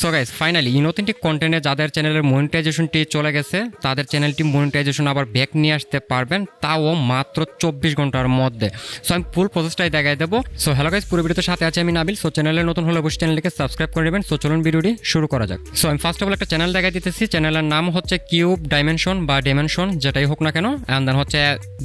So guys finally ইনঅথেন্টিক কন্টেন্টে যাদের চ্যানেলের মনিটাইজেশনটি চলে গেছে তাদের চ্যানেলটি মনিটাইজেশন আবার ব্যাক নিয়ে আসতে পারবেন, তাও মাত্র 24 ঘন্টার মধ্যে। সো আমি ফুল প্রসেসটাই দেখাই দেবো। সো হ্যালো গাইস, পুরো ভিডিওতে সাথে আছে আমি নাবিল। সো চ্যানেলে নতুন হলে অবশ্যই চ্যানেলটিকে সাবস্ক্রাইব করে নেবেন। সো চলুন ভিডিওটি শুরু করা যাক। সো আমি ফার্স্ট অফ অল একটা চ্যানেল দেখাই দিতেছি। চ্যানেলের নাম হচ্ছে কিউব ডাইমেনশন বা ডাইমেনশন, যেটাই হোক না কেন। অ্যান্ড দেন হচ্ছে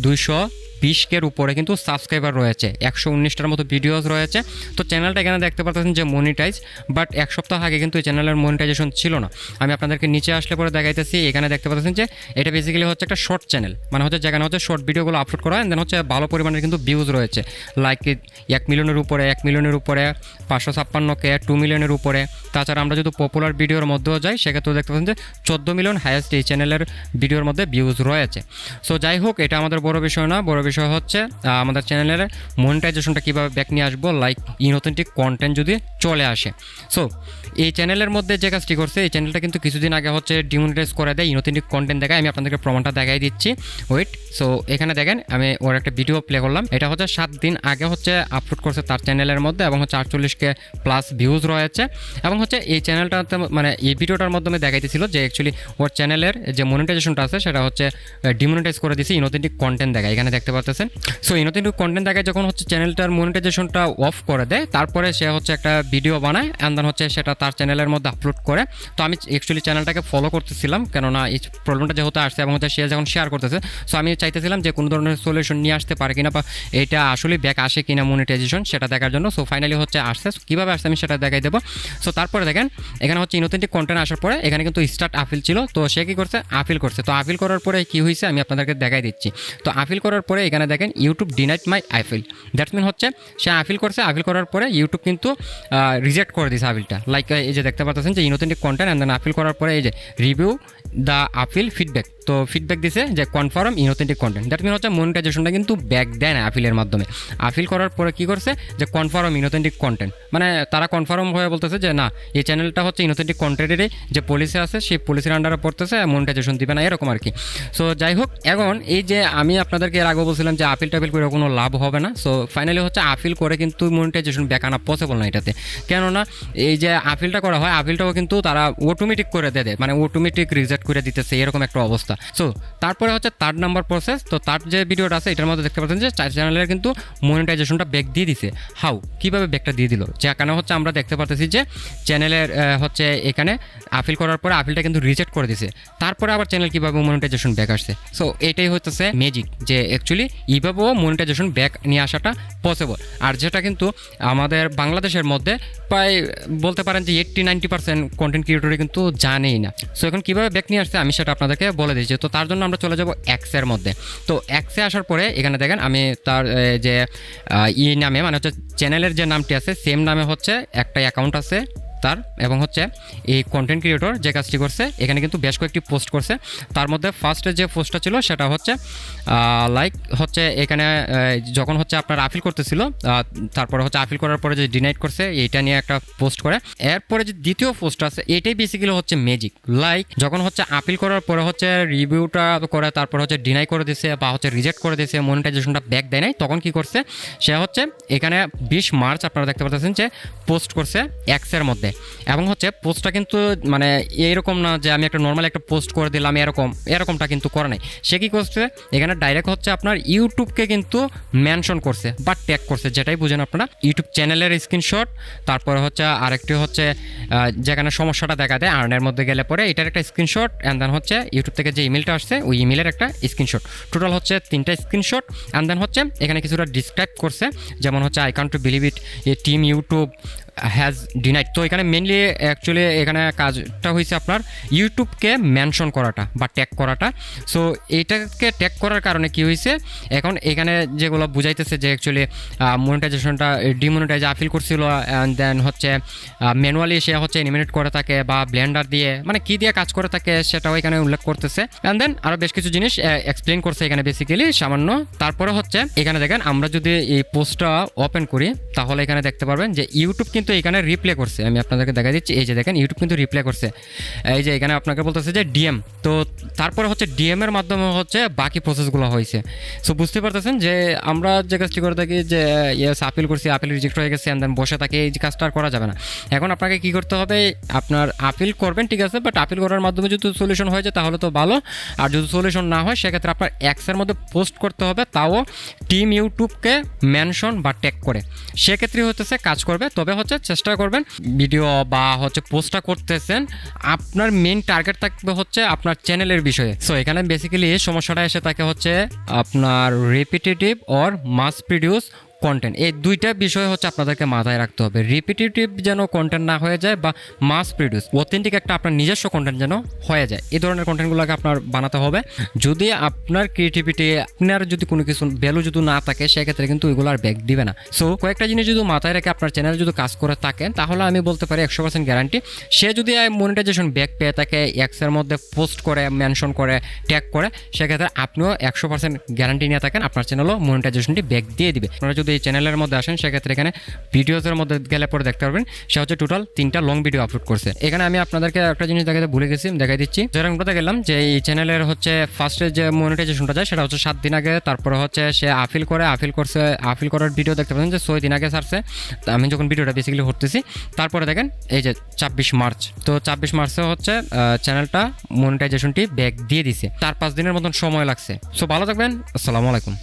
220 উপরে কিন্তু সাবস্ক্রাইবার রয়েছে, 119টার মতো ভিডিওস রয়েছে। তো চ্যানেলটা এখানে দেখতে পাচ্ছেন যে মনিটাইজ, বাট এক সপ্তাহ আগে কিন্তু এই চ্যানেলের মনিটাইজেশন ছিল না। আমি আপনাদেরকে নিচে আসলে পরে দেখাইতেছি। এখানে দেখতে পাচ্ছেন যে এটা বেসিক্যালি হচ্ছে একটা শর্ট চ্যানেল, মানে হচ্ছে যেখানে হচ্ছে শর্ট ভিডিওগুলো আপলোড করা হয়। দেন হচ্ছে ভালো পরিমাণের কিন্তু ভিউজ রয়েছে, লাইক 1 মিলিয়নের উপরে, 1 মিলিয়নের উপরে, 556K, 2 মিলিয়নের উপরে। তাছাড়া আমরা যদি পপুলার ভিডিওর মধ্যেও যাই সেক্ষেত্রেও দেখতে পাচ্ছেন যে 14 মিলিয়ন হাইয়েস্ট এই চ্যানেলের ভিডিওর মধ্যে ভিউজ রয়েছে। সো যাই হোক, এটা আমাদের বড় বিষয় না। বড় বিষয় হচ্ছে আমাদের চ্যানেলের মনিটাইজেশনটা কীভাবে ব্যাক নিয়ে আসবো, লাইক ইনঅথেন্টিক কন্টেন্ট যদি চলে আসে। সো এই চ্যানেলের মধ্যে যে কাজটি করছে, এই চ্যানেলটা কিন্তু কিছুদিন আগে হচ্ছে ডিমনিটাইজ করে দেয়, ইনঅথেন্টিক কন্টেন্ট দেখায়। আমি আপনাদেরকে প্রমাণটা দেখাই দিচ্ছি, ওয়েট। সো এখানে দেখেন আমি ওর একটা ভিডিও প্লে করলাম। এটা হচ্ছে 7 দিন আগে হচ্ছে আপলোড করছে তার চ্যানেলের মধ্যে, এবং হচ্ছে 48K প্লাস ভিউজ রয়েছে। এবং হচ্ছে এই চ্যানেলটাতে মানে এই ভিডিওটার মাধ্যমে দেখাইতেছিল যে অ্যাকচুয়ালি ওর চ্যানেলের যে মনিটাইজেশনটা আছে সেটা হচ্ছে ডিমনিটাইজ করে দিয়েছে, ইনঅথেন্টিক কন্টেন্ট দেখায়। এখানে দেখতে পাচ্ছেন। সো ইনঅথেন্টিক কন্টেন্ট দেখায় যখন হচ্ছে চ্যানেলটার মনিটাইজেশনটা অফ করে দেয়, তারপরে সে হচ্ছে একটা ভিডিও বানায় অ্যান্ড দেন হচ্ছে সেটা তার চ্যানেলের মধ্যে আপলোড করে। তো আমি অ্যাকচুয়ালি চ্যানেলটাকে ফলো করতেছিলাম, কেননা এই প্রবলেমটা যেহেতু আসছে এবং হচ্ছে সে যখন শেয়ার করতেছে। সো আমি চাইতেছিলাম যে কোনো ধরনের সলিউশন নিয়ে আসতে পারে কিনা, বা এটা আসলে ব্যাক আসে কিনা মনিটাইজেশন, সেটা দেখার জন্য। সো ফাইনালি হচ্ছে আসছে, কীভাবে আসছে আমি সেটা দেখাই দেবো। সো তারপরে দেখেন এখানে হচ্ছে ইনঅথেন্টিক কন্টেন্ট আসার পরে এখানে কিন্তু স্টার্ট আপিল ছিল। তো সে কী করছে, আপিল করছে। তো আপিল করার পরে কী হয়েছে আমি আপনাদেরকে দেখাই দিচ্ছি। তো আপিল করার পরে এখানে দেখেন YouTube denied my appeal. That's mean হচ্ছে সে আপিল করছে। আপিল করার পরে ইউটিউব কিন্তু রিজেক্ট করে দিয়েছে আপিলটা। লাইক এই যে দেখতে পাচ্ছেন যে ইনঅথেন্টিক কন্টেন্ট, অ্যান্ড দেন আপিল করার পরে এই যে রিভিউ দ্য আপিল ফিডব্যাক। তো ফিডব্যাক দিছে যে কনফার্ম ইনঅথেন্টিক কন্টেন্ট। দ্যাট মিন হচ্ছে মনিটাইজেশনটা কিন্তু ব্যাক দেয় না আপিলের মাধ্যমে। আপিল করার পরে কী করছে যে কনফার্ম ইনঅথেন্টিক কন্টেন্ট, মানে তারা কনফার্ম হয়ে বলতেছে যে না, এই চ্যানেলটা হচ্ছে ইনঅথেন্টিক কন্টেন্টেরই যে পলিসি আছে সেই পলিসির আন্ডারে পড়তেছে, মনিটাইজেশন দিবে না, এরকম আর কি। সো যাই হোক, এখন এই যে আমি আপনাদেরকে এর আগে বলছিলাম যে আপিল টাপিল করে কোনো লাভ হবে না। সো ফাইনালি হচ্ছে আপিল করে কিন্তু মনিটাইজেশন ব্যাক আনা পসিবল না এটাতে। কেননা এই যে আপিলটা করা হয়, আপিলটাও কিন্তু তারা অটোমেটিক করে দেয়, মানে অটোমেটিক রিজেক্ট করে দিতেছে, এরকম একটা অবস্থা। সো তারপরে হচ্ছে 3rd নাম্বার প্রসেস। তো তার যে ভিডিওটা আছে এটার মধ্যে দেখতে পাচ্ছেন যে চ্যানেলের কিন্তু মনিটাইজেশনটা ব্যাক দিয়ে দিছে। হাউ, কীভাবে ব্যাকটা দিয়ে দিল, যে কারণে হচ্ছে আমরা দেখতে পাচ্ছি যে চ্যানেলের হচ্ছে এখানে আপিল করার পরে আপিলটা কিন্তু রিজেক্ট করে দিছে। তারপরে আবার চ্যানেল কীভাবে মনিটাইজেশন ব্যাক আসছে। সো এটাই হচ্ছে ম্যাজিক, যে অ্যাকচুয়ালি এইভাবেও মনিটাইজেশন ব্যাক নিয়ে আসাটা পসিবল। আর যেটা কিন্তু আমাদের বাংলাদেশের মধ্যে প্রায় বলতে পারেন যে 80-90% কন্টেন্ট ক্রিয়েটরই কিন্তু জানেই না। সো এখন কীভাবে ব্যাক নিয়ে আসছে আমি সেটা আপনাদেরকে বলে দিয়েছি। তো তার জন্য আমরা চলে যাব এক্সের মধ্যে। তো এক্সে আসার পরে এখানে দেখেন আমি তার যে নামে, মানে হচ্ছে চ্যানেলের যে নামটি আছে সেম নামে হচ্ছে একটা অ্যাকাউন্ট আছে তার, এবং হচ্ছে এই কন্টেন্ট ক্রিয়েটর যে কাজটি করছে এখানে কিন্তু বেশ কয়েকটি পোস্ট করছে। তার মধ্যে ফার্স্টের যে পোস্টটা ছিল সেটা হচ্ছে লাইক হচ্ছে এখানে যখন হচ্ছে আপনার আপিল করতেছিল, তারপরে হচ্ছে আপিল করার পরে যে ডিনাইট করছে এইটা নিয়ে একটা পোস্ট করে। এরপরে যে দ্বিতীয় পোস্ট আছে এটাই বেসিক্যালি হচ্ছে ম্যাজিক। লাইক যখন হচ্ছে আপিল করার পরে হচ্ছে রিভিউটা করে, তারপর হচ্ছে ডিনাই করে দিয়েছে বা হচ্ছে রিজেক্ট করে দিয়েছে, মনিটাইজেশনটা ব্যাক দেয় নাই, তখন কি করছে সে হচ্ছে এখানে 20 মার্চ আপনারা দেখতে পাচ্ছেন যে পোস্ট করছে এক্সের মধ্যে। এবং হচ্ছে পোস্টটা কিন্তু মানে এইরকম না যে আমি একটা নর্মাল একটা পোস্ট করে দিলাম, এরকমটা কিন্তু করে নাই। সে কী করছে এখানে ডাইরেক্ট হচ্ছে আপনার ইউটিউবকে কিন্তু মেনশন করছে বা ট্যাগ করছে, যেটাই বুঝেন আপনারা, ইউটিউব চ্যানেলের স্ক্রিনশট। তারপরে হচ্ছে আরেকটি হচ্ছে যেখানে সমস্যাটা দেখা দেয় আর্নের মধ্যে গেলে পরে এটার একটা স্ক্রিনশট, অ্যান্ড দেন হচ্ছে ইউটিউব থেকে যে ইমেলটা আসছে ওই ইমেলের একটা স্ক্রিনশট। টোটাল হচ্ছে 3টা স্ক্রিনশট। অ্যান্ড দেন হচ্ছে এখানে কিছুটা ডিসক্রাইব করছে, যেমন হচ্ছে I can't to believe it, A team YouTube has denied. তো এখানে মেনলি অ্যাকচুয়ালি এখানে কাজটা হয়েছে আপনার ইউটিউবকে মেনশন করাটা বা ট্যাগ করাটা। সো এইটাকে ট্যাগ করার কারণে কি হয়েছে, এখন এখানে যেগুলো বুঝাইতেছে যে অ্যাকচুয়ালি মনিটাইজেশনটা ডিমনিটাইজ আপিল করছিল, অ্যান্ড দেন হচ্ছে ম্যানুয়ালি সে হচ্ছে এনিমেট করে থাকে বা ব্লেন্ডার দিয়ে, মানে কী দিয়ে কাজ করে থাকে সেটাও এখানে উল্লেখ করতেছে। অ্যান্ড দেন আরও বেশ কিছু জিনিস এক্সপ্লেন করছে এখানে বেসিক্যালি সামান্য। তারপরে হচ্ছে এখানে দেখেন আমরা যদি এই পোস্টটা ওপেন করি তাহলে এখানে দেখতে পারবেন যে ইউটিউব কিন্তু কিন্তু এখানে রিপ্লে করছে, আমি আপনাদেরকে দেখা দিচ্ছি। এই যে দেখেন ইউটিউব কিন্তু রিপ্লে করছে। এই যে এখানে আপনাকে বলতেছে যে ডিএম, তো তারপরে হচ্ছে ডিএম এর মাধ্যমে হচ্ছে বাকি প্রসেসগুলো হয়েছে। সো বুঝতে পারতেছেন যে আমরা যে কাজটি করে থাকি যে ইয়েস আপিল করছি, আপিল রিজেক্ট হয়ে গেছে, দেন বসে থাকে, এই কাজটা আর করা যাবে না। এখন আপনাকে কি করতে হবে, আপনার আপিল করবেন ঠিক আছে, বাট আপিল করার মাধ্যমে যদি সলিউশন হয়ে যায় তাহলে তো ভালো, আর যদি সলিউশন না হয় সেক্ষেত্রে আপনার এক্সের মধ্যে পোস্ট করতে হবে, তাও টিম ইউটিউবকে মেনশন বা ট্যাগ করে। সেক্ষেত্রে হচ্ছে কাজ করবে। তবে হচ্ছে চেষ্টা করবেন ভিডিও বা হচ্ছে পোস্টটা করতেছেন, আপনার মেইন টার্গেট থাকবে হচ্ছে আপনার চ্যানেলের বিষয়ে। সো এখানে বেসিক্যালি সমস্যাটা এসে থাকে হচ্ছে আপনার repetitive or mass produce content, এই দুইটা বিষয় হচ্ছে আপনাদেরকে মাথায় রাখতে হবে। রিপিটেটিভ যেন কন্টেন্ট না হয়ে যায়, বা মাস প্রডিউস অথেন্টিক একটা আপনার নিজস্ব কন্টেন্ট যেন হয়ে যায়, এই ধরনের কন্টেন্টগুলোকে আপনার বানাতে হবে। যদি আপনার ক্রিয়েটিভিটি, আপনার যদি কোনো কিছু ভ্যালু যদি না থাকে সেক্ষেত্রে কিন্তু ওইগুলো আর ব্যাক দিবে না। সো কয়েকটা জিনিস যদি মাথায় রেখে আপনার চ্যানেল যদি কাজ করে থাকেন তাহলে আমি বলতে পারি 100% গ্যারান্টি। সে যদি মনিটাইজেশন ব্যাক পেয়ে থাকে, এক্সের মধ্যে পোস্ট করে, মেনশন করে, ট্যাগ করে, সেক্ষেত্রে আপনিও 100% গ্যারান্টি নিয়ে থাকেন আপনার চ্যানেলও মনিটাইজেশনটি ব্যাক দিয়ে দিবে। আপনারা যদি এই চ্যানেলের মধ্যে আসেন সেক্ষেত্রে এখানে ভিডিওসের মধ্যে গেলে পরে দেখতে পারবেন সে হচ্ছে টোটাল 3টা লং ভিডিও আপলোড করছে। এখানে আমি আপনাদেরকে একটা জিনিস দেখাতে ভুলে গেছি, দেখাই দিচ্ছি। যেরকম কথা গেলাম যে এই চ্যানেলের হচ্ছে ফার্স্টে যে মনিটাইজেশনটা যায় সেটা হচ্ছে 7 দিন আগে, তারপরে হচ্ছে সে আপিল করে, আপিল করছে, আপিল করার ভিডিও দেখতে পাচ্ছেন যে 6 দিন আগে ছাড়ছে। আমি যখন ভিডিওটা বেসিক্যালি করতেছি, তারপরে দেখেন এই যে 24 মার্চ, তো 24 মার্চে হচ্ছে চ্যানেলটা মনিটাইজেশনটি ব্যাক দিয়ে দিছে। 4-5 দিনের মতন সময় লাগছে। সো ভালো থাকবেন, আসসালামু আলাইকুম।